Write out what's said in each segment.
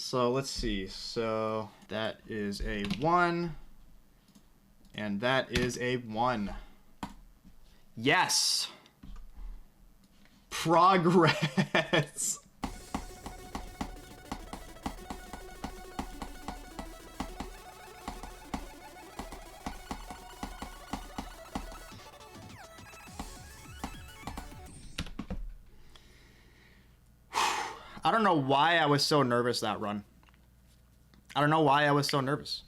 So let's see. So that is a 1. And that is a 1. Yes! Progress! I don't know why I was so nervous that run. I don't know why I was so nervous.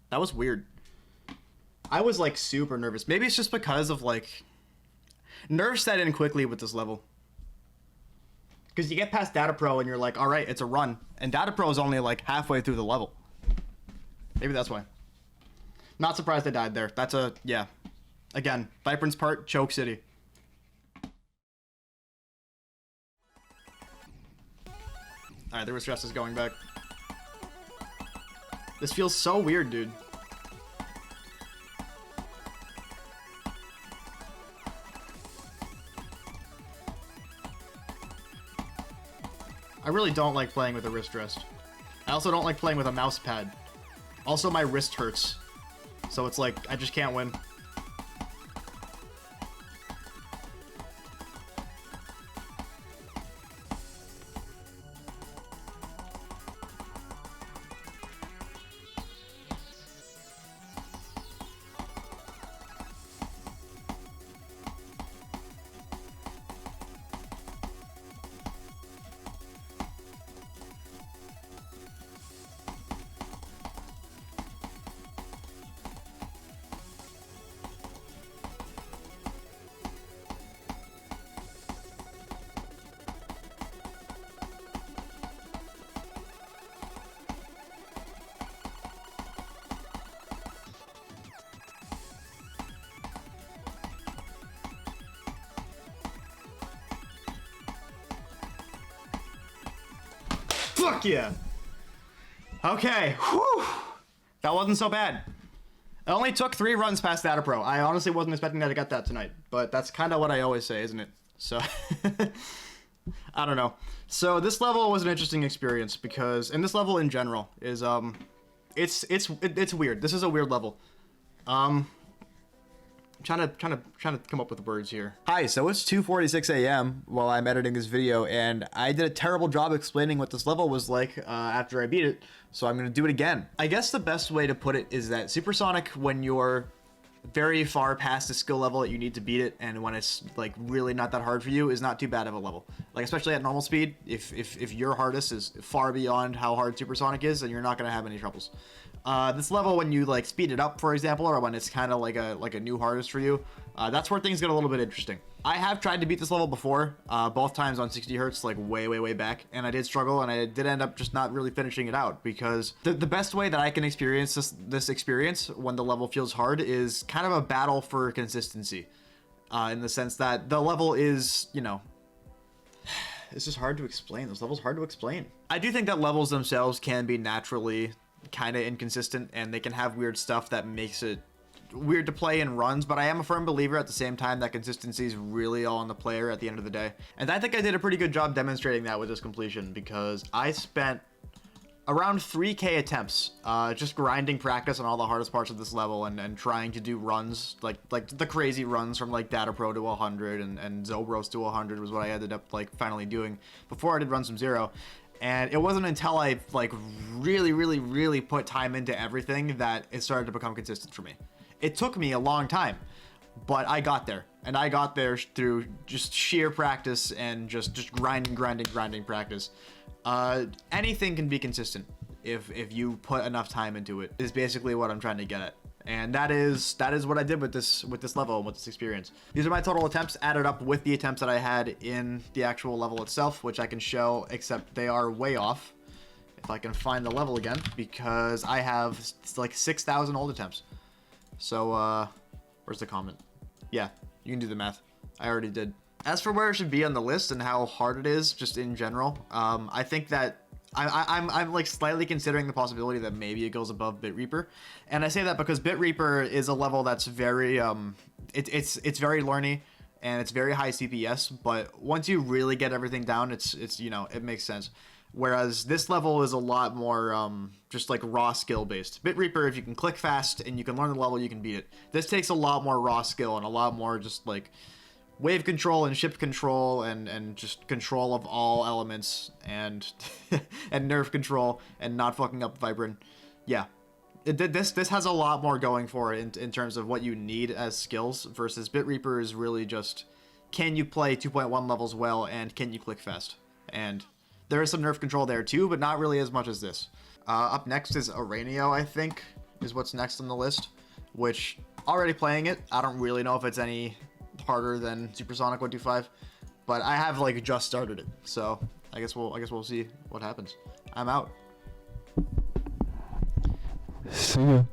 That was weird. I was like super nervous. Maybe it's just because of like nerves set in quickly with this level. Because you get past DaddePro and you're like, all right, it's a run. And DaddePro is only like halfway through the level. Maybe that's why. Not surprised I died there. That's a, yeah. Again, Viprin's part, Choke City. Alright, the stress is going back. This feels so weird, dude. I really don't like playing with a wrist rest. I also don't like playing with a mouse pad. Also, my wrist hurts. So it's like, I just can't win. Fuck yeah. Okay. Whew. That wasn't so bad. It only took 3 runs past DaddePro. I honestly wasn't expecting that to get that tonight, but that's kind of what I always say, isn't it? So, I don't know. So this level was an interesting experience because, and this level in general is, it's weird. This is a weird level. I'm trying to come up with words here. Hi, so it's 2:46 a.m. while I'm editing this video, and I did a terrible job explaining what this level was like after I beat it, so I'm gonna do it again. I guess the best way to put it is that Supersonic, when you're very far past the skill level that you need to beat it, and when it's like really not that hard for you, is not too bad of a level. Like especially at normal speed, if your hardest is far beyond how hard Supersonic is, then you're not gonna have any troubles. This level, when you like speed it up, for example, or when it's kind of like a new hardest for you, that's where things get a little bit interesting. I have tried to beat this level before, both times on 60 hertz, like way back, and I did struggle, and I did end up just not really finishing it out because the best way that I can experience this experience when the level feels hard is kind of a battle for consistency, in the sense that the level is, you know, it's just hard to explain. This level's hard to explain. I do think that levels themselves can be naturally kind of inconsistent, and they can have weird stuff that makes it weird to play in runs, but I am a firm believer at the same time that consistency is really all on the player at the end of the day. And I think I did a pretty good job demonstrating that with this completion, because I spent around 3K attempts just grinding practice on all the hardest parts of this level and trying to do runs like the crazy runs from like DaddePro to 100 and Zobros to 100 was what I ended up like finally doing before I did runs from 0. And it wasn't until I like really put time into everything that it started to become consistent for me. It took me a long time, but I got there, and I got there through just sheer practice and just grinding practice. Anything can be consistent if you put enough time into it, is basically what I'm trying to get at. And that is what I did with this level and with this experience. These are my total attempts added up with the attempts that I had in the actual level itself, which I can show, except they are way off. If I can find the level again, because I have like 6,000 old attempts. So, where's the comment? Yeah, you can do the math. I already did. As for where it should be on the list and how hard it is, just in general, I think that I'm like slightly considering the possibility that maybe it goes above Bit Reaper, and I say that because Bit Reaper is a level that's very it's very learny and it's very high CPS, but once you really get everything down, it's you know, it makes sense. Whereas this level is a lot more just like raw skill based. Bit Reaper, if you can click fast and you can learn the level, you can beat it. This takes a lot more raw skill and a lot more just like wave control and shift control and just control of all elements and and nerve control and not fucking up Viprin. Yeah. This has a lot more going for it in terms of what you need as skills versus Bit Reaper is really just can you play 2.1 levels well and can you click fast? And there is some nerf control there too, but not really as much as this. Up next is Aranio, I think, is what's next on the list, which already playing it. I don't really know if it's any harder than Supersonic 125, but I have like just started it, so I guess we'll see what happens. I'm out. See ya.